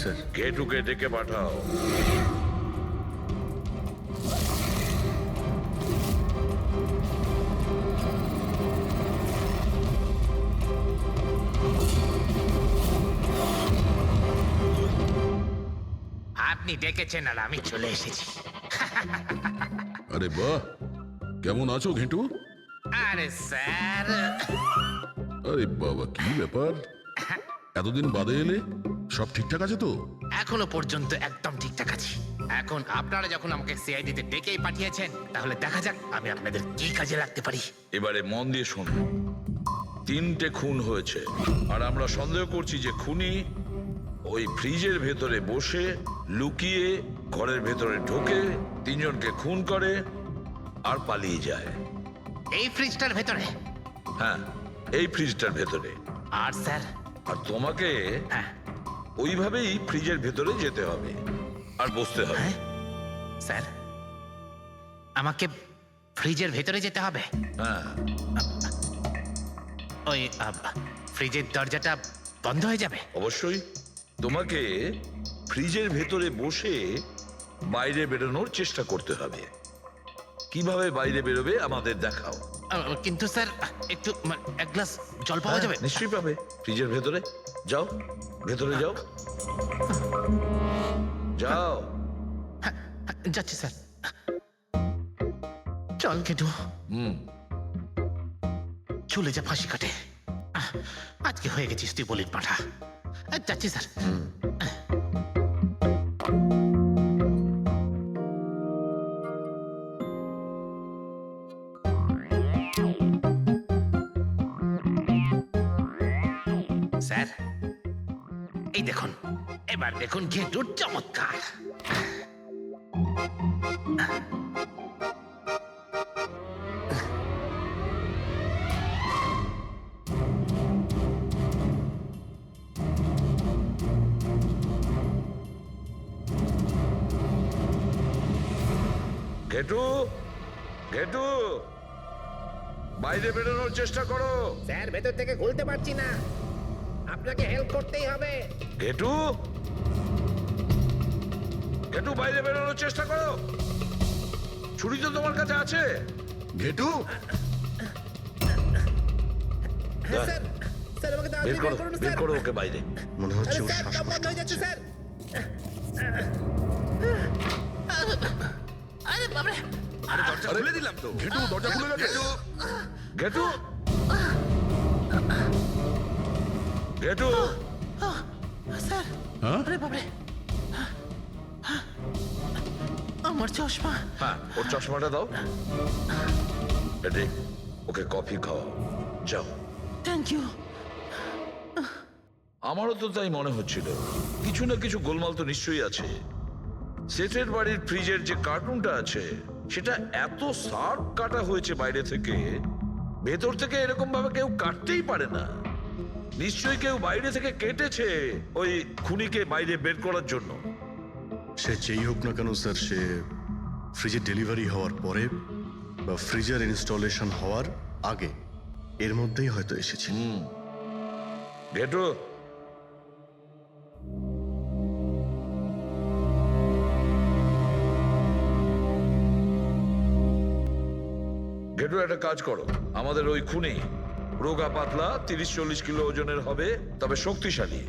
Sir. ঘেটুকে ডেকে পাঠাও। আপনি ডেকেছেন আর আমি চলে এসেছি। আরে বাহ, কেমন আছো ঘেটু? আরে স্যার, আরে বাবা, কি ব্যাপার, এতদিন বাদে এলে? সব ঠিকঠাক আছে তো? এখনো পর্যন্ত একদম ঠিকঠাক আছি। এখন আপনারা যখন আমাকে সিআইডিতে ডেকেই পাঠিয়েছেন, তাহলে দেখা যাক আমি আপনাদের কি কাজে লাগতে পারি। এবারে মন দিয়ে শুনুন। 3টে খুন হয়েছে, আর আমরা সন্দেহ করছি যে খুনি ওই ফ্রিজের ভেতরে বসে লুকিয়ে ঘরের ভেতরে ঢোকে, 3জনকে খুন করে আর পালিয়ে যায়। এই ফ্রিজটার ভেতরে? হ্যাঁ, এই ফ্রিজটার ভেতরে। আর স্যার? আর তোমাকে হ্যাঁ ওইভাবেই ফ্রিজের ভেতরে যেতে হবে আর বসতে হবে। হ্যাঁ স্যার, আমাকে ফ্রিজের ভেতরে যেতে হবে? হ্যাঁ, ওই ফ্রিজের দরজাটা বন্ধ হয়ে যাবে? অবশ্যই। তোমাকে ফ্রিজের ভেতরে বসে বাইরে বেরোনোর চেষ্টা করতে হবে। কিভাবে বাইরে বেরোবে আমাদের দেখাও। কিন্তু স্যার, একটু এক গ্লাস জল পাওয়া যাবে? নিশ্চয়ই পাবে। ফ্রিজের ভেতরে যাও, ভেতরে যাও, যাও। যাচ্ছি স্যার। চল কেটু, চলে যা ফাঁসি কাটে। আজকে হয়ে গেছিস তুই বলির পাঠা। যাচ্ছি স্যার। স্যার, এই দেখুন, এবার দেখুন ঘেটুর চমৎকার। ঘেটু, ঘেটু, বাইরে বেরোনোর চেষ্টা করো। স্যার, ভেতর থেকে খুলতে পারছি না, আপনাকে হেল্প করতেই হবে। ঘেটু, ঘেটু, বাইরে বেরোনোর চেষ্টা করো। ছুরি তো তোমার কাছে আছে। ঘেটু, হ্যাঁ স্যার, স্যার আমাকে তাড়াতাড়ি বের করো, বের করুন বের স্যার। করো ওকে বাইরে। মনে আরে হচ্ছে ওর স্যার, দম বন্ধ শ্বাসকষ্ট হয়ে যাচ্ছে হচ্ছে। স্যার। আরে বাবারে, খুলে দিলাম তো। ঘেটু, দরজা খুলে গেছে। ঘেটু, ঘেটু, স্যার, হ্যাঁ? আরে বাবারে, আমার চশমা। হ্যাঁ, ওর চশমাটা দাও। এটি, ওকে কফি খাওয়াও, যাও। Thank you. আমারও তো তাই মনে হচ্ছিল, কিছু না কিছু গোলমাল তো নিশ্চয়ই আছে। সেটের বাড়ির ফ্রিজের যে কার্টুনটা আছে, সেটা এত শার্প কাটা হয়েছে বাইরে থেকে, ভেতর থেকে এরকম ভাবে কেউ কাটতেই পারে না। নিশ্চয়ই কেউ বাইরে থেকে কেটেছে ওই খুনিকে বাইরে বের করার জন্য। সে যেই হোক না কেন স্যার, সে ফ্রিজের ডেলিভারি হওয়ার পরে বা ফ্রিজার ইনস্টলেশন হওয়ার আগে, এর মধ্যেই হয়তো এসেছে। ঘেটু, ঘেটু, একটা কাজ করো। আমাদের ওই খুনি রোগা পাতলা 30-40 কিলো ওজনের হবে, তবে শক্তিশালী।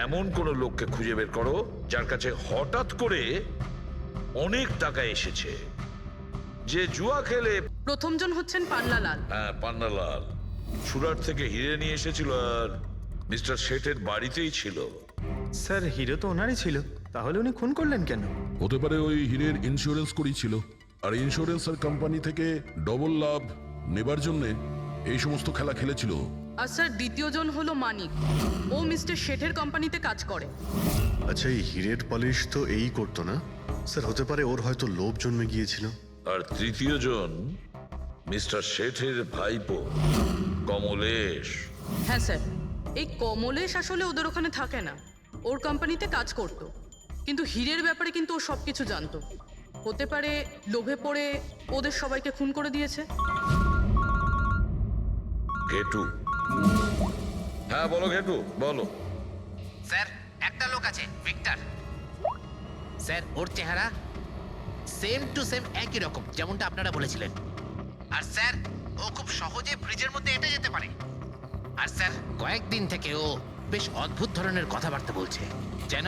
এমন কোন লোককে খুঁজে বের করো যার কাছে হঠাৎ করে অনেক টাকা এসেছে, যে জুয়া খেলে। প্রথমজন হচ্ছেন পান্নালাল। হ্যাঁ, পান্নালাল সুরাট থেকে হিরে নিয়ে এসেছিল আর মিস্টার শেঠের বাড়িতেই ছিল। স্যার, হিরো তো ওনারই ছিল, তাহলে উনি খুন করলেন কেন? হতে পারে ওই হীরের ইন্স্যুরেন্স করেছিল, আর ইন্স্যুরেন্সের কোম্পানি থেকে ডবল লাভ নেবার জন্য এই সমস্ত খেলা খেলেছিল। আর স্যার, দ্বিতীয়জন হলো মানিক। ও মিস্টার শেঠের কোম্পানিতে কাজ করে। আচ্ছা, এই হীরের পালিশ তো এই করতো না স্যার? হতে পারে ওর হয়তো লোভ জন্মে গিয়েছিল। আর তৃতীয় জন মিস্টার শেঠের ভাইপো কমলেশ। হ্যাঁ স্যার, এই কমলেশ আসলে ওদের ওখানে থাকে না, ওর কোম্পানিতে কাজ করত। কিন্তু হীরের ব্যাপারে কিন্তু ও সব কিছু জানতো। হতে পারে লোভে পড়ে ওদের সবাইকে খুন করে দিয়েছে। ঘেটু, হ্যাঁ বলো ঘেটু, বলো। স্যার, একটা লোক কাছে ভিক্টর। স্যার ওর চেহারা সেম টু সেম একই রকম যেমনটা আপনারা বলেছিলেন। আর স্যার ও খুব সহজে ফ্রিজের মধ্যে এঁটে যেতে পারে। আর স্যার কয়েকদিন থেকে ও বেশ অদ্ভুত ধরনের কথাবার্তা বলছে, যেন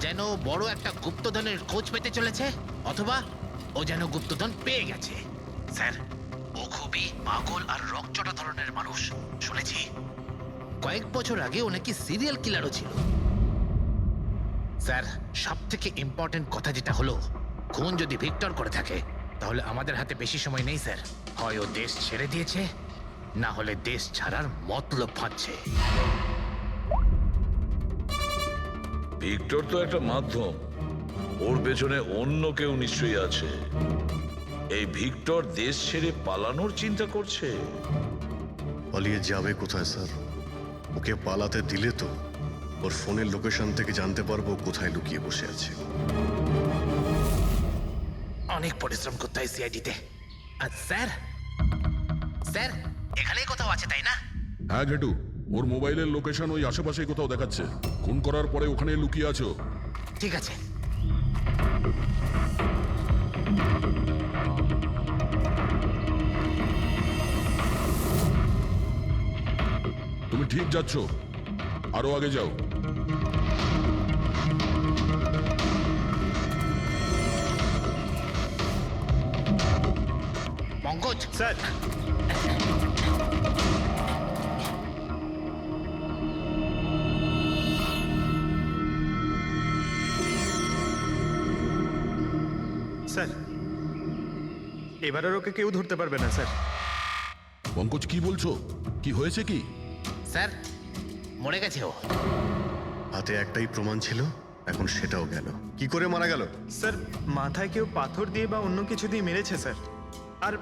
যেন বড় একটা গুপ্তধনের খোঁজ পেতে চলেছে, অথবা ও যেন গুপ্তধন পেয়ে গেছে। স্যার ও খুবই পাগল আর রকচটা ধরনের মানুষ। শুনেছি কয়েক বছর আগে ও নাকি সিরিয়াল কিলারও ছিল। স্যার সব থেকে ইম্পর্টেন্ট কথা যেটা হলো, খুন যদি ভিক্টর করে থাকে তাহলে আমাদের হাতে বেশি সময় নেই স্যার। হয় ও দেশ ছেড়ে দিয়েছে, না হলে দেশ ছাড়ার মতলব ভাবছে। ভিক্টর তো একটা মাধ্যম, ওর পেছনে অন্য কেউ নিশ্চয়ই আছে। এই ভিক্টর দেশ ছেড়ে পালানোর চিন্তা করছে। পালিয়ে যাবে কোথায় স্যার? ওকে পালাতে দিলে তো ওর ফোনের লোকেশন থেকে জানতে পারবো কোথায় লুকিয়ে বসে আছে। অনেক পরিশ্রম করতে হয় সিআইডিতে। আর স্যার স্যার এখানেই কোথাও আছে তাই না? হ্যাঁ ঘেটু, ওর মোবাইলের লোকেশন ওই আশেপাশেই কোথাও দেখাচ্ছে। খুন করার পরে ওখানে লুকিয়ে আছো। ঠিক আছে। তুমি ঠিক যাচ্ছ, আরো আগে যাও। পঙ্কজ স্যার স্যার এবার আর ওকে কেউ ধরতে পারবে না স্যার। পঙ্কজ কি বলছো? কি হয়েছে কি? স্যার মরে গেছে ও। হাতে একটাই প্রমাণ ছিল, এখন সেটাও গেল। কি করে মারা গেল? স্যার মাথায় কেউ পাথর দিয়ে বা অন্য কিছু দিয়ে মেরেছে স্যার। আর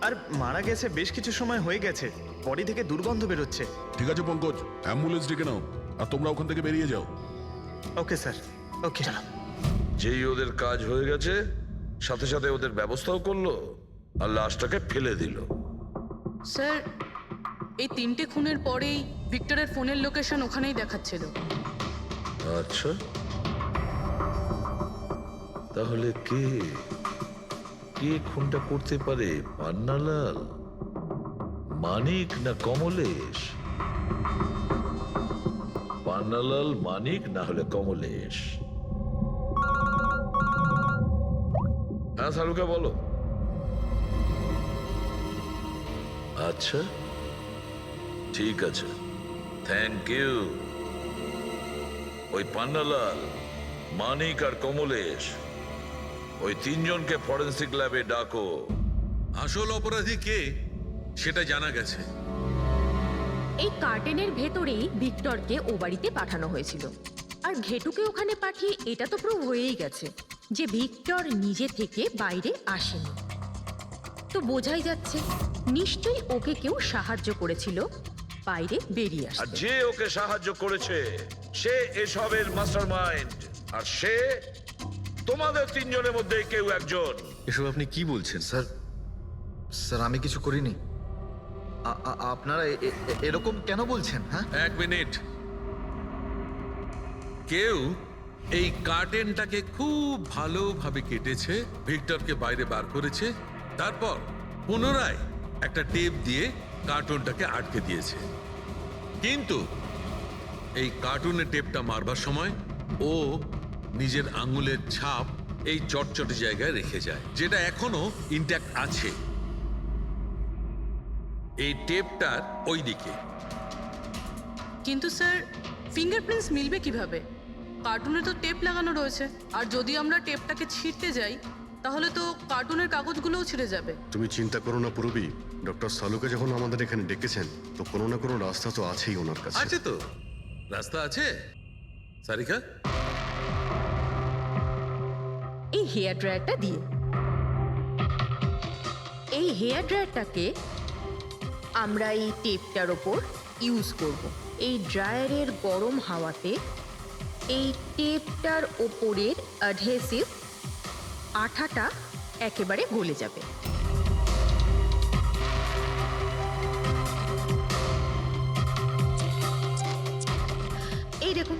আর মারা গেছে বেশ কিছু সময় হয়ে গেছে, বডি থেকে দুর্গন্ধ বেরোচ্ছে। ঠিক আছে পঙ্কজ, অ্যাম্বুলেন্স ডেকে নাও আর তোমরা ওখান থেকে বেরিয়ে যাও। ওকে স্যার, ওকে। চলো। যেই ওদের কাজ হয়ে গেছে, সাথে সাথে ওদের ব্যবস্থাও করলো আর লাশটাকে ফেলে দিল। স্যার এই 3টে খুনের পরেই ভিক্টরের ফোনের লোকেশন ওখানেই দেখাচ্ছিল। আচ্ছা, তাহলে কে কে খুনটা করতে পারে? পান্নালাল, মানিক না কমলেশ? পান্নালাল, মানিক না হলে কমলেশ। হ্যাঁ সারুকা বলো। আচ্ছা ঠিক আছে, থ্যাংক ইউ। ওই পান্নালাল, মানিক আর কমলেশ, ওই 3 জনকে ফরেন্সিক ল্যাবে ডাকো। আসল অপরাধী কে সেটা জানা গেছে। এই কার্টেনের ভেতরেই ভিক্টরকে ও বাড়িতে পাঠানো হয়েছিল। আর ঘেটুকে ওখানে পাঠিয়ে এটা তো প্রুভ হয়েই গেছে যে ভিক্টর নিজে থেকে বাইরে আসেনি। তো বোঝাই যাচ্ছে নিশ্চয়ই ওকে কেউ সাহায্য করেছিল বাইরে বেরিয়ে আর আসতে। যে ওকে সাহায্য করেছে সে এসবের মাস্টারমাইন্ড, আর সে তোমাদের 3 জনের মধ্যে কেউ একজন। এসব আপনি কি বলছেন স্যার? স্যার আমি কিছু করিনি। আপনারা এরকম কেন বলছেন? হ্যাঁ, এক মিনিট। কেউ এই কার্টেনটাকে খুব ভালোভাবে কেটেছে, ভিক্টরকে বাইরে বার করেছে, তারপর পুনরায় একটা টেপ দিয়ে কার্টুনটাকে আটকে দিয়েছে। কিন্তু এই কার্টুনের টেপটা মারবার সময় ও নিজের আঙুলের ছাপ এই চটচটে জায়গায় রেখে যায়, যেটা এখনো ইনট্যাক্ট আছে। এই টেপটার ওই দিকে। কিন্তু স্যার ফিঙ্গারপ্রিন্টস মিলবে কিভাবে? কার্টুনে তো টেপ লাগানো রয়েছে, আর যদি আমরা টেপটাকে ছিঁড়তে যাই তাহলে তো কার্টুনের কাগজগুলোও ছিঁড়ে যাবে। তুমি চিন্তা করো না পূরবী, ডক্টর সালুকে যখন আমাদের এখানে ডেকেছেন তো কোনো না কোনো রাস্তা তো আছেই ওনার কাছে। আছে তো, রাস্তা আছে। সারিকা, এই হেয়ার ড্রায়ারটা দিয়ে, এই হেয়ার ড্রায়ারটাকে আমরা এই টেপটার ওপর ইউজ করব। এই ড্রায়ারের গরম হাওয়াতে এই টেপটার ওপরের অ্যাডহেসিভ আঠাটা একেবারে গলে যাবে। এই দেখুন,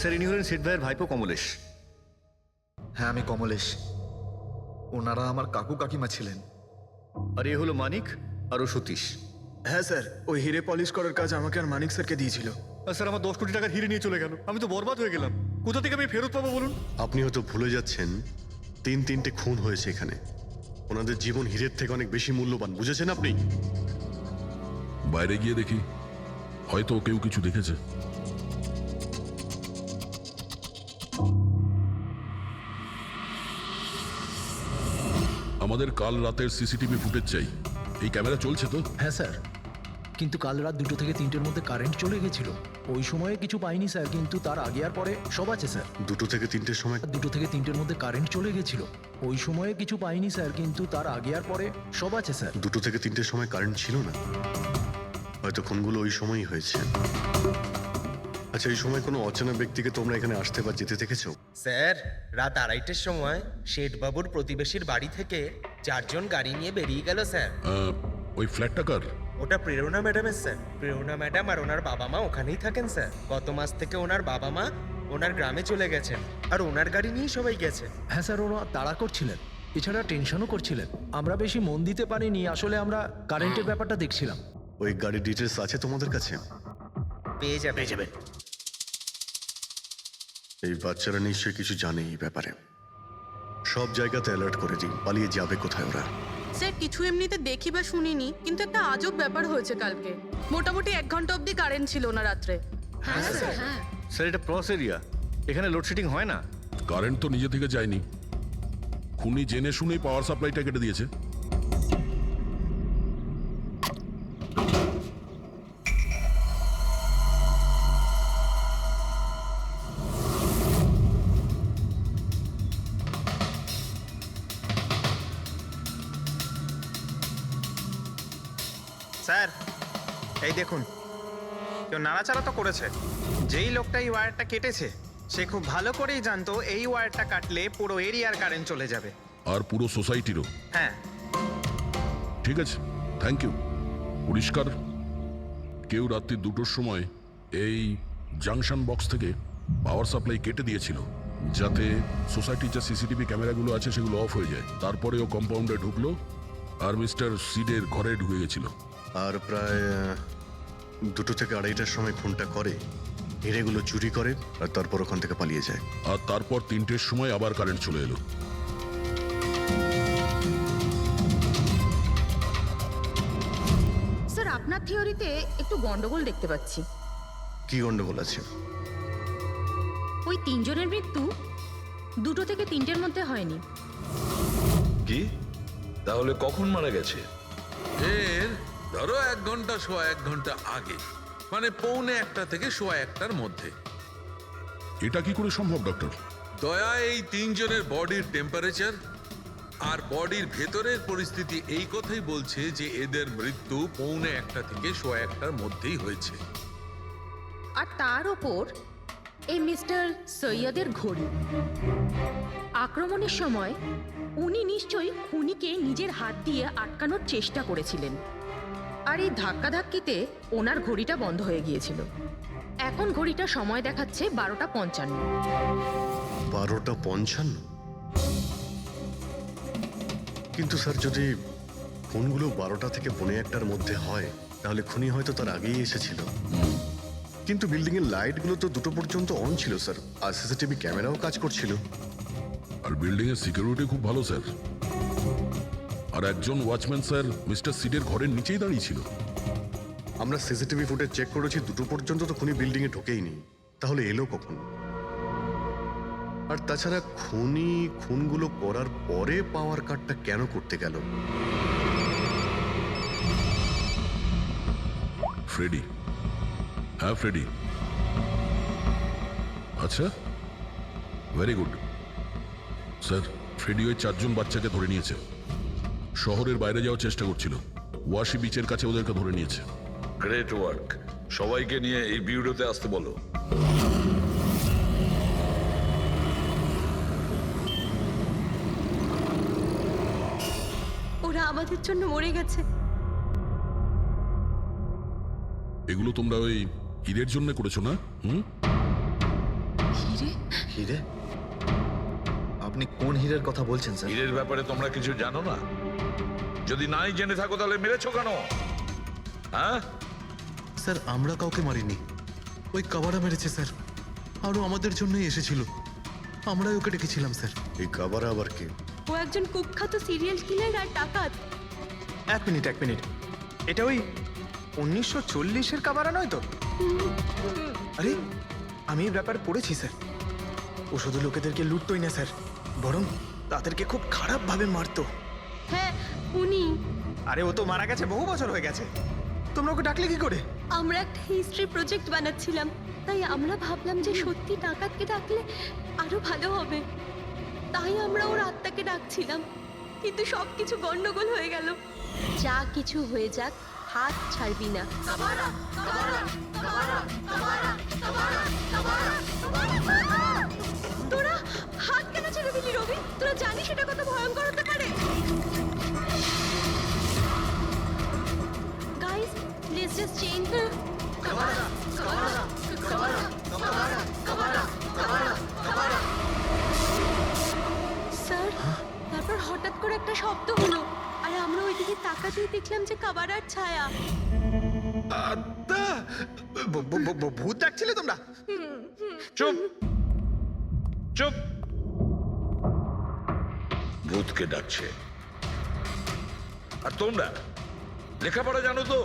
স্যার ইনি হলেন সিট ভাইয়ের ভাইপো কমলেশ। হ্যাঁ আমি কমলেশ, ওনারা আমার কাকু কাকিমা ছিলেন। আর এ হলো মানিক আর ও সতীশ। হ্যাঁ স্যার, ওই হিরে পলিশ করার কাজ আমাকে আর মানিক স্যারকে দিয়েছিল। আর স্যার আমার 10 কোটি টাকার হিরে নিয়ে চলে গেল, আমি তো বরবাদ হয়ে গেলাম। কোথা থেকে আমি ফেরত পাবো বলুন? আপনি হয়তো ভুলে যাচ্ছেন 3-3টে খুন হয়েছে এখানে। ওনাদের জীবন হীরের থেকে অনেক বেশি মূল্যবান, বুঝেছেন আপনি? বাইরে গিয়ে দেখি, হয়তো কেউ কিছু দেখেছে। আমাদের কাল রাতের সিসিটিভি ফুটেজ চাই। এই ক্যামেরা চলছে তো? হ্যাঁ স্যার, কিন্তু কাল রাত 2 থেকে 3টের মধ্যে কারেন্ট চলে গেছিল। ওই সময়ে কিছু পাইনি স্যার, কিন্তু তার আগে আর পরে সব আছে স্যার। 2 থেকে 3টের সময় 2 থেকে 3টের মধ্যে কারেন্ট চলে গেছিল। ওই সময়ে কিছু পাইনি স্যার, কিন্তু তার আগে আর পরে সব আছে স্যার। 2 থেকে 3টের সময় কারেন্ট ছিল না, হয়তো খুনগুলো ওই সময়ই হয়েছে। আচ্ছা, এই সময় কোনো অচেনা ব্যক্তিকে তোমরা এখানে আসতে বা যেতে দেখেছো? স্যার, রাত 2:30টার সময় শেঠবাবুর প্রতিবেশীর বাড়ি থেকে 4 জন গাড়ি নিয়ে বেরিয়ে গেল স্যার। ওই ফ্ল্যাটটা কার? ওটা প্রেরণা ম্যাডামের স্যার। প্রেরণা ম্যাডাম আর ওনার বাবা মা ওখানেই থাকেন স্যার। গত মাস থেকে ওনার বাবা মা ওনার গ্রামে চলে গেছেন, আর ওনার গাড়ি নিয়েই সবাই গেছে। হ্যাঁ স্যার, ওরা তাড়া করছিলেন, এছাড়া টেনশনও করছিলেন। আমরা বেশি মন দিতে পারিনি, আসলে আমরা কারেন্টের ব্যাপারটা দেখছিলাম। ওই গাড়ির ডিটেলস আছে তোমাদের কাছে? পেয়ে যাবে। এই বাচ্চারা নিশ্চয়ই কিছু জানে এই ব্যাপারে। সব জায়গাতে অ্যালার্ট করে দিই, পালিয়ে যাবে কোথায় ওরা। স্যার, কিছু এমনিতে দেখি বা শুনিনি, কিন্তু একটা আজব ব্যাপার হয়েছে কালকে। মোটামুটি 1 ঘন্টা অবধি কারেন্ট ছিল না রাত্রে। হ্যাঁ স্যার, হ্যাঁ। স্যার এটা ক্রস এরিয়া, এখানে লোডশেডিং হয় না। কারেন্ট তো নিজে থেকে যায়নি, খুনি জেনে শুনেই পাওয়ার সাপ্লাইটা কেটে দিয়েছে। স্যার এই দেখুন, কেউ নাড়াচাড়া তো করেছে। যেই লোকটা এই ওয়্যারটা কেটেছে সে খুব ভালো করেই জানতো এই ওয়্যারটা কাটলে পুরো এরিয়ার কারেন্ট চলে যাবে। আর পুরো সোসাইটিরও। হ্যাঁ। ঠিক আছে, থ্যাংক ইউ। পরিষ্কার, কেউ রাত্রি 2টোর সময় এই জাংশন বক্স থেকে পাওয়ার সাপ্লাই কেটে দিয়েছিল, যাতে সোসাইটির যে সিসিটিভি ক্যামেরাগুলো আছে সেগুলো অফ হয়ে যায়। তারপরে ও কম্পাউন্ডে ঢুকলো আর মিস্টার সিডের ঘরে ঢুকে গেছিল। আর প্রায় 2 থেকে 2:30টার সময় খুনটা করে, হিরেগুলো চুরি করে আর তারপর ওখান থেকে পালিয়ে যায়। আর তারপর 3টের সময় আবার কারেন্ট চলে এলো। স্যার, আপনার থিওরিতে একটু গন্ডগোল দেখতে পাচ্ছি। কি গন্ডগোল আছে? ওই 3 জনের মৃত্যু 2 থেকে 3টের মধ্যে হয়নি। কি? তাহলে কখন মারা গেছে? এর ধরো 1 ঘন্টা, সোয়া 1 ঘন্টা আগে, মানে 1:45 থেকে সোয়া 1টার মধ্যে। এটা কি করে সম্ভব ডক্টর? দয়া, এই 3 জনের বডির টেম্পারেচার আর বডির ভেতরের পরিস্থিতি এই কথাই বলছে যে এদের মৃত্যু 1:45 থেকে সোয়া 1টার মধ্যেই হয়েছে। আর তার ওপর এই মিস্টার সৈয়দের ঘড়ি। আক্রমণের সময় উনি নিশ্চয়ই খুনিকে নিজের হাত দিয়ে আটকানোর চেষ্টা করেছিলেন, আর এই ধাক্কাধাক্কিতে ওনার ঘড়িটা বন্ধ হয়ে গিয়েছিল। এখন ঘড়িটা সময় দেখাচ্ছে 12:55। 12:55? কিন্তু স্যার, যদি খুনগুলো 12টা থেকে 1:45টার মধ্যে হয়, তাহলে খুনি হয়তো তার আগেই এসেছিল। কিন্তু বিল্ডিং এর লাইটগুলো তো 2টো পর্যন্ত অন ছিল স্যার, আর সিসিটিভি ক্যামেরাও কাজ করছিল। আর বিল্ডিং এর সিকিউরিটি খুব ভালো স্যার। আর একজন ওয়াচম্যান স্যার মিস্টার সিডের ঘরের নিচেই দাঁড়িয়ে ছিল। আমরা সিসিটিভি ফুটেজ চেক করেছি, 2টো পর্যন্ত তো খুনি বিল্ডিং এ ঢোকেইনি, তাহলে এলো কখন? আর তাছাড়া খুনি খুনগুলো করার পরে পাওয়ার কাটটা কেন করতে গেল? ফ্রেডি। হ্যাঁ ফ্রেডি। আচ্ছা, ভেরি গুড স্যার। ফ্রেডি ওই 4 জন বাচ্চাকে ধরে নিয়েছে, শহরের বাইরে যাওয়ার চেষ্টা করছিল, ওয়াশি বিচের কাছে ওদেরকে ধরে নিয়েছে। Great work. সবাইকে নিয়ে এই বিউরোতে আসতে বলো। ওরা আমাদের জন্য মরে গেছে। এগুলো তোমরা ওই ঈদের জন্য করেছো না? হিরে? আপনি কোন হীরের কথা বলছেন স্যার? হীরের ব্যাপারে তোমরা কিছু জানো না? যদি নাই জেনে থাকো তাহলে মেরেছো কেন? হ্যাঁ, স্যার আমরা কাউকে মারিনি, ওই কাবারা মেরেছে স্যার, আরও আমাদের জন্যই এসেছিল, আমরাই ওকে ডেকেছিলাম স্যার। এই কাবারা আবার কে? ও একজন কুখ্যাত সিরিয়াল কিলার আর ডাকাত। এক মিনিট এটা ওই 1940-এর কাবারা নয় তো? আরে আমি এই ব্যাপারে পড়েছি স্যার। ও শুধু লোকেদেরকে লুটতোই না স্যার, বরং তাদেরকে খুব খারাপভাবে মারতো। হ্যাঁ উনি। আরে ও তো মারা গেছে, বহু বছর হয়ে গেছে। তোমরা ওকে ডাকলে কি করে? আমরা একটা হিস্ট্রি প্রজেক্ট বানাচ্ছিলাম, তাই আমরা ভাবলাম যে সত্যি ডাকাতকে ডাকলে আরো ভালো হবে, তাই আমরা ওর আত্মাকে ডাকছিলাম। কিন্তু সবকিছু গন্ডগোল হয়ে গেল। যা কিছু হয়ে যাক, হাত ছাড়বি না। তোরা হাত কেন ছেড়ে দিলি রবি? তোরা জানিস এটা কত ভয়ঙ্কর হতে পারে? Guys, let's just change the sir. তারপর হঠাৎ করে একটা শব্দ হলো, আর আমরা ওইদিকে তাকাতেই দেখলাম যে কাবারার ছায়া। ভূত ডাকছিলে তোমরা? চুপ চুপ। ভূতকে ডাকছে। আর তোমরা লেখাপড়া জানো তো?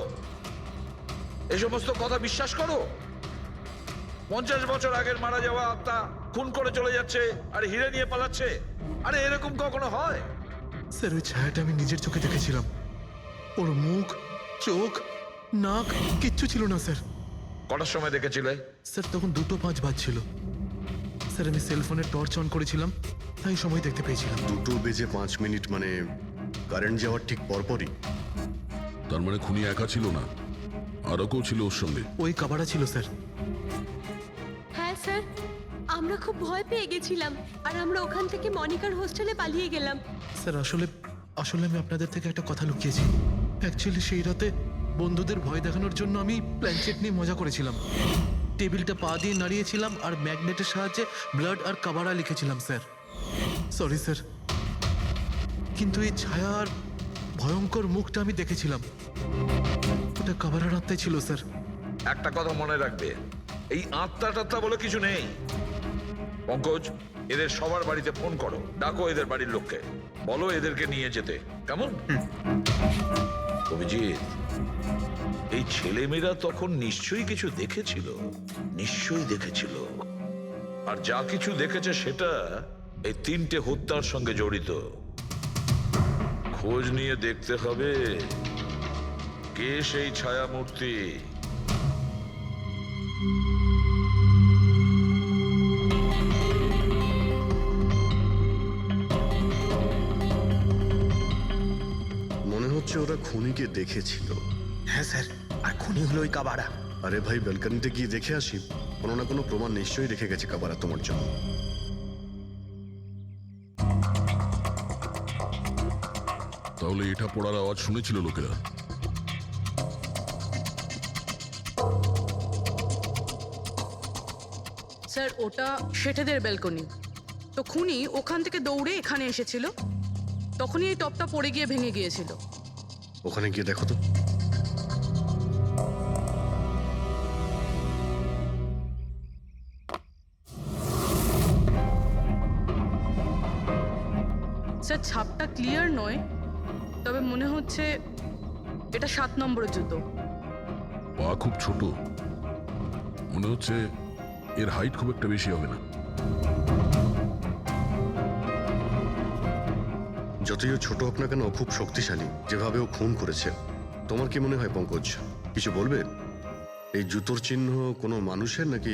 এই সমস্ত কথা বিশ্বাস করো? 50 বছর আগের মারা যাওয়া আত্মা খুন করে চলে যাচ্ছে আর হিরে নিয়ে পালাচ্ছে। আরে এরকম কখনো হয়? স্যার ওই ছায়াটা আমি নিজের চোখে দেখেছিলাম, ওর মুখ, চোখ, নাক কিচ্ছু ছিল না স্যার। কটার সময় দেখেছিলে? স্যার তখন 2:05 বাজছিল স্যার, আমি সেলফোনের টর্চ অন করেছিলাম, তাই সময় দেখতে পেয়েছিলাম। 2:05 মানে কারেন্ট যাওয়ার ঠিক পরপরই। তার মানে খুনি একা ছিল না, আরও কেউ ছিল ওর সঙ্গে। ওই কাবারা ছিল স্যার। হ্যাঁ স্যার, আমরা খুব ভয় পেয়ে গেছিলাম, আর আমরা ওখান থেকে মনিকার হোস্টেলে পালিয়ে গেলাম। স্যার আসলে আমি আপনাদের থেকে একটা কথা লুকিয়েছি। অ্যাকচুয়ালি সেই রাতে বন্ধুদের ভয় দেখানোর জন্য আমি প্ল্যানচেট নিয়ে মজা করেছিলাম, টেবিলটা পা দিয়ে নাড়িয়েছিলাম আর ম্যাগনেটের সাহায্যে ব্লাড আর কাবারা লিখেছিলাম স্যার। সরি স্যার, কিন্তু এই ছায়া আর ভয়ঙ্কর মুখটা আমি দেখেছিলাম, ওটা কাবারার আত্মাই ছিল স্যার। একটা কথা মনে রাখবে, এই আত্মা টাত্মা বলে কিছু নেই। পঙ্কজ, এদের সবার বাড়িতে ফোন করো, ডাকো এদের বাড়ির লোককে, বলো এদেরকে নিয়ে যেতে। কেমন? অভিজিৎ, এই ছেলেমেয়েরা তখন নিশ্চয়ই কিছু দেখেছিল, নিশ্চয়ই দেখেছিল। আর যা কিছু দেখেছে সেটা এই 3টে হত্যার সঙ্গে জড়িত। খোঁজ নিয়ে দেখতে হবে কে সেই ছায়ামূর্তি। মনে হচ্ছে ওরা খুনিকে দেখেছিল। হ্যাঁ স্যার, আর খুনি হলো ওই কাবারা। আরে ভাই, ব্যালকনিতে গিয়ে দেখে আসি, কোনো না কোনো প্রমাণ নিশ্চয়ই রেখে গেছে কাবারা তোমার জন্য। তাহলে এটা পড়ার আওয়াজ শুনেছিল লোকেরা। স্যার ওটা শেঠেদের ব্যালকনি, তো খুনি ওখান থেকে দৌড়ে এখানে এসেছিল, তখনই এই টপটা পড়ে গিয়ে ভেঙে গিয়েছিল। ওখানে গিয়ে দেখো তো। স্যার ছাপটা ক্লিয়ার নয়, তবে মনে হচ্ছে এটা 7 নম্বরের জুতো। পা খুব ছোট, মনে হচ্ছে এর হাইট খুব একটা বেশি হবে না। যতই ও ছোট হোক না কেন, ও খুব শক্তিশালী। যেভাবে ও খুন করেছে, তোমার কি মনে হয় পঙ্কজ? কিছু বলবে? এই জুতোর চিহ্ন কোনো মানুষের, নাকি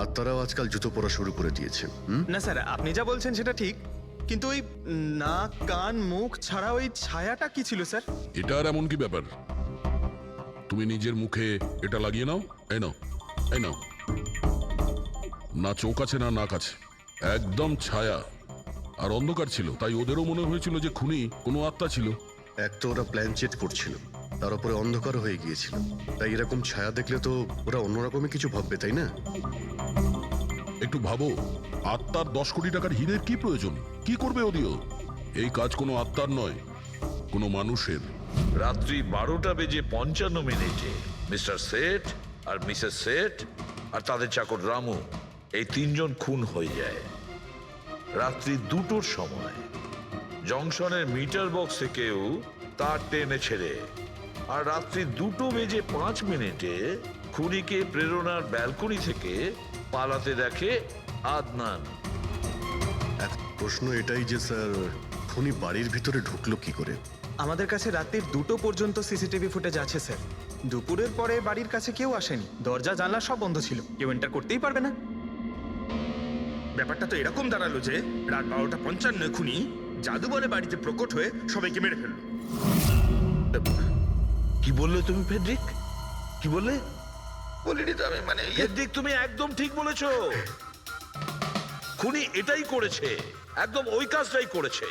আত্মারাও আজকাল জুতো পরা শুরু করে দিয়েছে? না স্যার, আপনি যা বলছেন সেটা ঠিক, কিন্তু ওই নাক, কান, মুখ ছাড়া ওই ছায়াটা কি ছিল স্যার? এটা আর এমন কি ব্যাপার? তুমি নিজের মুখে এটা লাগিয়ে নাও। এই নাও, এই নাও। না চোখ আছে না নাক আছে, একদম ছায়া। আর অন্ধকার ছিল, তাই ওদেরও মনে হয়েছিল যে খুনি কোনো আত্মা ছিল। এক তো ওরা প্ল্যান চেট করছিল, তার উপরে অন্ধকার হয়ে গিয়েছিল, তাই এরকম ছায়া দেখলে তো ওরা অন্যরকমই কিছু ভাববে, তাই না? একটু ভাবো, আত্মার 10 কোটি টাকার হীরের কি প্রয়োজন? কি করবে ওদিও? এই কাজ কোনো আত্মার নয়, কোনো মানুষের। রাত্রি 12:55 মিস্টার সেঠ আর মিসেস সেঠ আর তাদের চাকর রামু এই তিনজন খুন হয়ে যায় রাত্রি 2টোর সময়। জংশনের মিটার বক্স থেকেও তার টেনে ছেড়ে। আর রাত্রি 2:05 খুনিকে প্রেরণার ব্যালকনি থেকে পালাতে দেখে আদনান। এক প্রশ্ন এটাই যে স্যার, খুনি বাড়ির ভিতরে ঢুকলো কি করে? আমাদের কাছে রাত্রির 2টো পর্যন্ত সিসিটিভি ফুটেজ আছে স্যার। দুপুরের পরে বাড়ির কাছে কেউ আসেনি, দরজা জানলা সব বন্ধ ছিল, কেউ এন্টার করতেই পারবে না। ব্যাপারটা তো এরকম দাঁড়ালো যে রাত 12:55 খুনি জাদু বলে বাড়িতে প্রকট হয়ে সবাইকে মেরে ফেললো। কি বললে তুমি ফেডরিক? কি বললে? বলিনি তো আমি, মানে ফেডরিক তুমি একদম ঠিক বলেছো। খুনি এটাই করেছে, একদম ওই কাজটাই করেছে।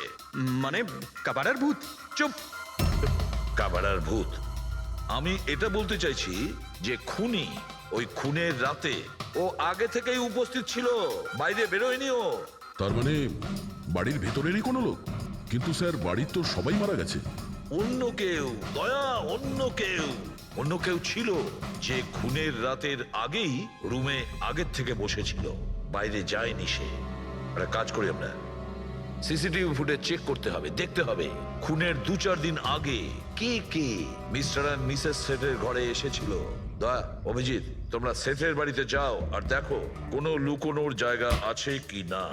মানে কাবারার ভূত? চুপ! কাবারার ভূত? আমি এটা বলতে চাইছি যে খুনি ওই খুনের রাতে ও আগে থেকেই উপস্থিত ছিল, বাইরে বেরোয়নি ও। তার মানে বাড়ির ভেতরেরই কোনো লোক? কিন্তু স্যার, বাড়ির তো সবাই মারা গেছে। অন্য কেউ, দয়া, অন্য কেউ ছিল যে খুনের রাতের আগেই রুমে আগের থেকে বসেছিল, বাইরে যায়নি সে। একটা কাজ করি আমরা, সিসিটিভি ফুটেজ চেক করতে হবে, দেখতে হবে খুনের 2-4 দিন আগে কে কে মিস্টার আর মিসেস সেটের ঘরে এসেছিল। দয়া, অভিজিৎ, তোমরা সেটের বাড়িতে যাও আর দেখো কোনো লুকোনোর জায়গা আছে কি না।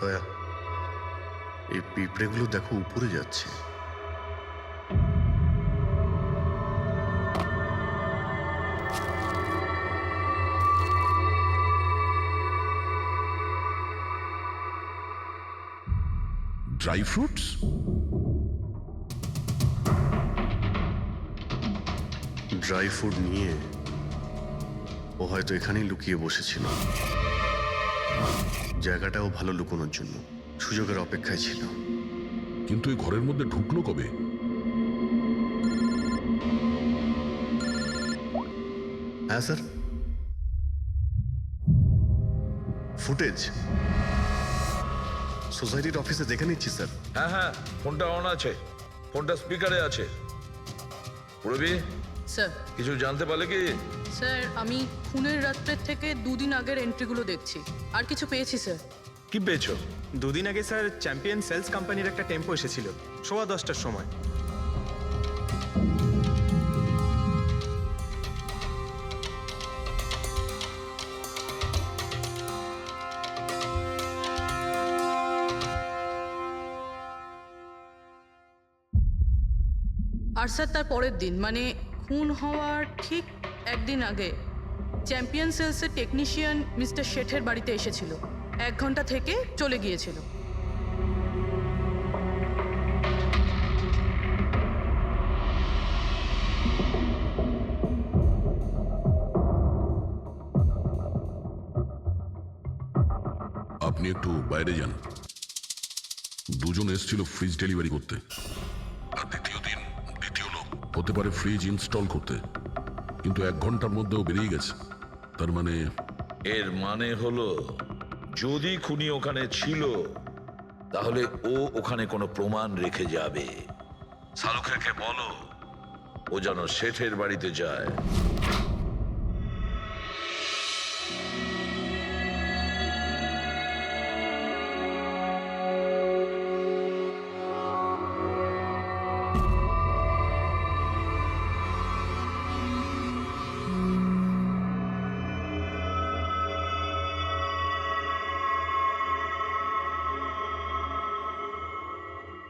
দয়া, এই পিঁপড়েগুলো দেখো উপরে যাচ্ছে। Dry fruits? ড্রাই ফ্রুট নিয়ে ও হয়তো এখানেই লুকিয়ে বসেছিল। জায়গাটাও ভালো লুকোনোর জন্য, সুযোগের অপেক্ষায় ছিল। কিন্তু এই ঘরের মধ্যে ঢুকলো কবে? হ্যাঁ স্যার, ফুটেজ সোসাইটির অফিসে দেখে নিচ্ছি স্যার। হ্যাঁ হ্যাঁ, ফোনটা অন আছে, ফোনটা স্পিকারে আছে। পুরবি, স্যার, কিছু জানতে পারলে কি? স্যার আমি খুনের রাত্রের থেকে 2 দিন আগের এন্ট্রিগুলো দেখছি, আর কিছু পেয়েছি স্যার। কি পেয়েছো? 2 দিন আগে স্যার চ্যাম্পিয়ন সেলস কোম্পানির একটা টেম্পো এসেছিল 10:15টার সময়। আর স্যার তার পরের দিন, মানে খুন হওয়ার ঠিক 1 দিন আগে, চ্যাম্পিয়ন সেলসের টেকনিশিয়ান মিস্টার শেঠের বাড়িতে এসেছিল, 1 ঘন্টা থেকে চলে গিয়েছিল। আপনি একটু বাইরে যান। দুজন এসেছিল ফ্রিজ ডেলিভারি করতে, আর দ্বিতীয় দিন দ্বিতীয় লোক হতে পারে ফ্রিজ ইনস্টল করতে, কিন্তু 1 ঘন্টার মধ্যেও বেরিয়ে গেছে। তার মানে এর মানে হলো যদি খুনি ওখানে ছিল তাহলে ও ওখানে কোনো প্রমাণ রেখে যাবে। শালুখাকে বলো ও যেন শেঠের বাড়িতে যায়।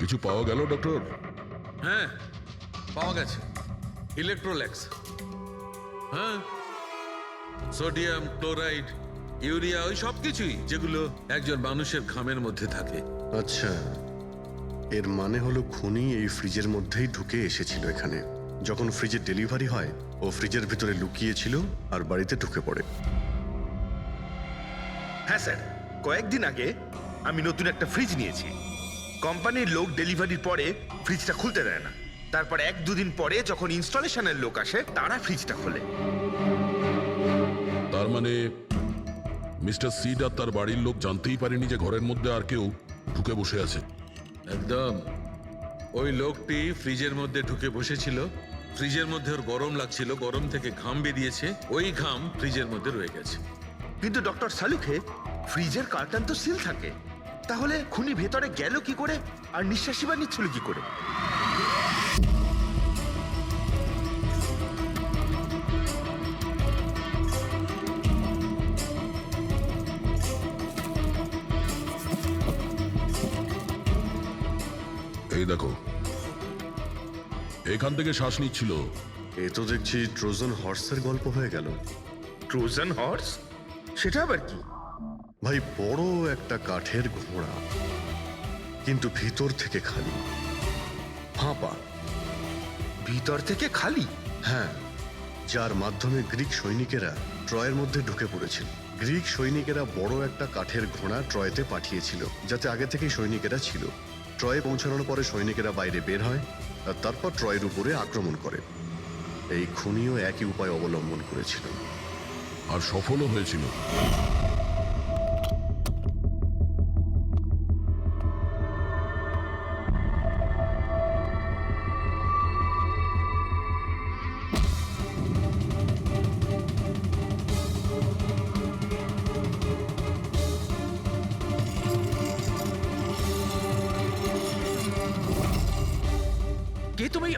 কিছু পাওয়া গেল ডক্টর? হ্যাঁ, পাওয়া গেছে ইলেকট্রোল্যাক্স। হ্যাঁ, সোডিয়াম ক্লোরাইড, ইউরিয়া, ওই সব কিছুই যেগুলো একজন মানুষের ঘামের মধ্যে থাকে। আচ্ছা, এর মানে হলো খুনি এই ফ্রিজের মধ্যেই ঢুকে এসেছিল এখানে। যখন ফ্রিজের ডেলিভারি হয় ও ফ্রিজের ভিতরে লুকিয়েছিল আর বাড়িতে ঢুকে পড়ে। হ্যাঁ স্যার, কয়েকদিন আগে আমি নতুন একটা ফ্রিজ নিয়েছি। কোম্পানির লোক ডেলিভারির পরে ফ্রিজটা খুলতে দেয় না। তারপর 1-2 দিন পরে যখন ইনস্টলেশনের লোক আসে তারা ফ্রিজটা খোলে। তার মানে মিস্টার সিড আর তার বাড়ির লোক জানতেই পারেনি যে ঘরের মধ্যে আর কেউ ঢুকে বসে আছে। একদম। ওই লোকটি ফ্রিজের মধ্যে ঢুকে বসেছিল, ফ্রিজের মধ্যে ওর গরম লাগছিল, গরম থেকে ঘাম বেরিয়েছে, ওই ঘাম ফ্রিজের মধ্যে রয়ে গেছে। কিন্তু ডক্টর সালুখে ফ্রিজের কার্টন তো সিল থাকে, তাহলে খুনি ভেতরে গেল কি করে আর নিঃশ্বাসই বা নিচ্ছিল কি করে? এই দেখো, এখান থেকে শ্বাস নিচ্ছিল। এ তো দেখছি ট্রোজান হর্সের গল্প হয়ে গেল। Trojan horse? সেটা আবার কি? ভাই, বড় একটা কাঠের ঘোড়া, কিন্তু ভিতর থেকে খালি, ফাঁপা। ভিতর থেকে খালি? হ্যাঁ, যার মাধ্যমে গ্রিক সৈনিকেরা ট্রয়ের মধ্যে ঢুকে পড়েছিল। গ্রিক সৈনিকেরা বড় একটা কাঠের ঘোড়া ট্রয়েতে পাঠিয়েছিল, যাতে আগে থেকেই সৈনিকেরা ছিল। ট্রয়ে পৌঁছানোর পরে সৈনিকেরা বাইরে বের হয় আর তারপর ট্রয়ের উপরে আক্রমণ করে। এই খুনিও একই উপায় অবলম্বন করেছিল আর সফলও হয়েছিল। কে তুমি?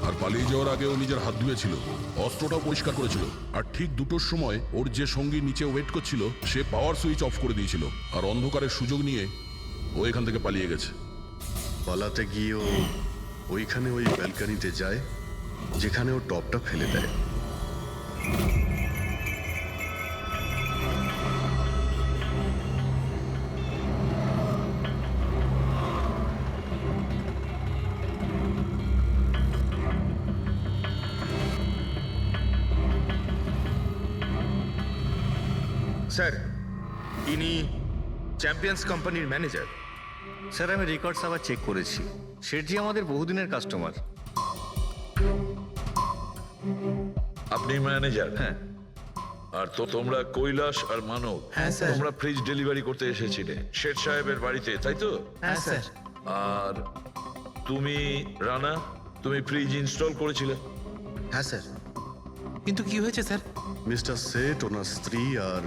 আর পালিয়ে যাওয়ার আগে ও নিজের হাত ধুয়েছিল, অস্ত্রটাও পরিষ্কার করেছিল। আর ঠিক 2টোর সময় ওর যে সঙ্গী নিচে ওয়েট করছিল সে পাওয়ার সুইচ অফ করে দিয়েছিল, আর অন্ধকারের সুযোগ নিয়ে ও এখান থেকে পালিয়ে গেছে। পালাতে গিয়ে ও ওইখানে ওই ব্যালকানিতে যায় যেখানে ও টপটা ফেলে দেয়। স্যার, ইনি চ্যাম্পিয়ন্স কোম্পানির ম্যানেজার। স্যার, আমি রেকর্ডস আবার চেক করেছি। শেঠজি আমাদের বহুদিনের কাস্টমার। আপনি ম্যানেজার? হ্যাঁ। আর তো তোমরা কৈলাস আর মানব, হ্যাঁ, স্যার। তোমরা ফ্রিজ ডেলিভারি করতে এসেছিলে শেঠ সাহেবের বাড়িতে, তাই তো? হ্যাঁ স্যার। আর তুমি রানা, তুমি ফ্রিজ ইনস্টল করেছিলে? হ্যাঁ স্যার। কিন্তু কি হয়েছে স্যার? মিস্টার সেট, ওনার স্ত্রী আর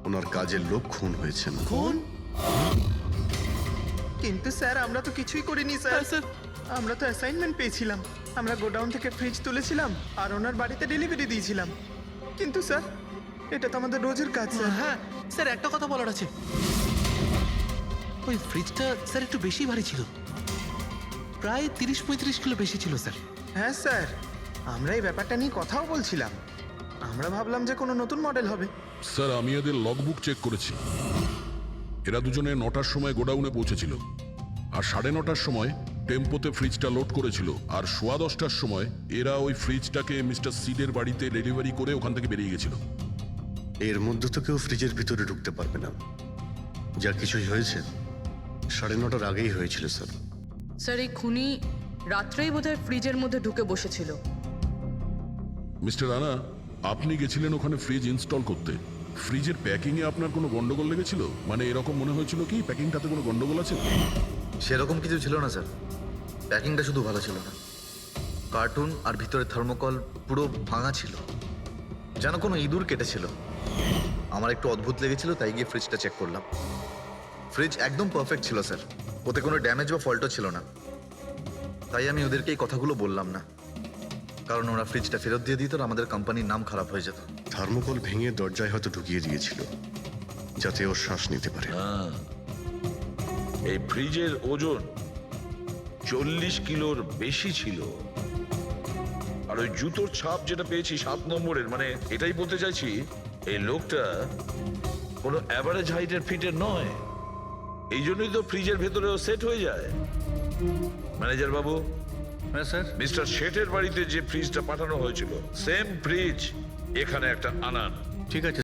ওনার কাজের লোক খুন হয়েছেন। খুন? কিন্তু স্যার, আমরা তো কিছুই করিনি স্যার। স্যার, আমরা তো অ্যাসাইনমেন্ট পেয়েছিলাম। আমরা গোডাউন থেকে ফ্রিজ তুলেছিলাম আর ওনার বাড়িতে ডেলিভারি দিয়েছিলাম। কিন্তু স্যার, এটা তো আমাদের রোজের কাজ স্যার। হ্যাঁ স্যার, একটা কথা বলার আছে। ওই ফ্রিজটা স্যার একটু বেশি ভারী ছিল, প্রায় 30-35 কিলো বেশি ছিল স্যার। হ্যাঁ স্যার, আমরা এই ব্যাপারটা নিয়ে কথাও বলছিলাম। আমরা ভাবলাম যে কোনো নতুন মডেল হবে। স্যার, আমি এদের লগবুক চেক করেছি। এরা দুজনে 9টার সময় গোডাউনে পৌঁছেছিল, আর 9:30টার সময় টেম্পোতে ফ্রিজটা লোড করেছিল, আর 10:15টার সময় এরা ওই ফ্রিজটাকে মিস্টার সিডের বাড়িতে ডেলিভারি করে ওখান থেকে বেরিয়ে গেছিল। এর মধ্যে তো কেউ ফ্রিজের ভিতরে ঢুকতে পারবে না। যা কিছুই হয়েছে 9:30টার আগেই হয়েছিল স্যার। স্যার, এই খুনি রাত্রেই বোধহয় ফ্রিজের মধ্যে ঢুকে বসেছিল। মিস্টার রানা, আপনি গেছিলেন ওখানে ফ্রিজ ইনস্টল করতে। ফ্রিজের প্যাকিংয়ে আপনার কোনো গন্ডগোল লেগেছিল? মানে এরকম মনে হয়েছিল কি প্যাকিংটাতে কোনো গন্ডগোল আছে? সেরকম কিছু ছিল না স্যার। প্যাকিংটা শুধু ভালো ছিল না, কার্টুন আর ভিতরে থার্মোকল পুরো ভাঙা ছিল, যেন কোনো ইঁদুর কেটেছিল। আমার একটু অদ্ভুত লেগেছিল, তাই গিয়ে ফ্রিজটা চেক করলাম। ফ্রিজ একদম পারফেক্ট ছিল স্যার, ওতে কোনো ড্যামেজ বা ফল্টও ছিল না। তাই আমি ওদেরকে এই কথাগুলো বললাম না, কারণ ওরা ফ্রিজটা ফেরত দিয়ে দিত আর আমাদের কোম্পানির নাম খারাপ হয়ে যেত। থার্মোকল ভেঙে দরজায় হয়তো ঢুকিয়ে দিয়েছিল, যাতে ও শ্বাস নিতে পারে। এই ফ্রিজের ওজন 40 কিলোর বেশি ছিল। আর ওই জুতোর ছাপ যেটা পেয়েছি 7 নম্বরের, মানে এটাই বলতে চাইছি এই লোকটা কোনো অ্যাভারেজ হাইটের ফিটের নয়। এই জন্যই তো ফ্রিজের ভেতরেও সেট হয়ে যায়। ম্যানেজার বাবু, হ্যাঁ স্যার। মিস্টার শেঠের বাড়িতে যে ফ্রিজটা পাঠানো হয়েছিল সেম ফ্রিজ এখানে একটা আনান। ঠিক আছে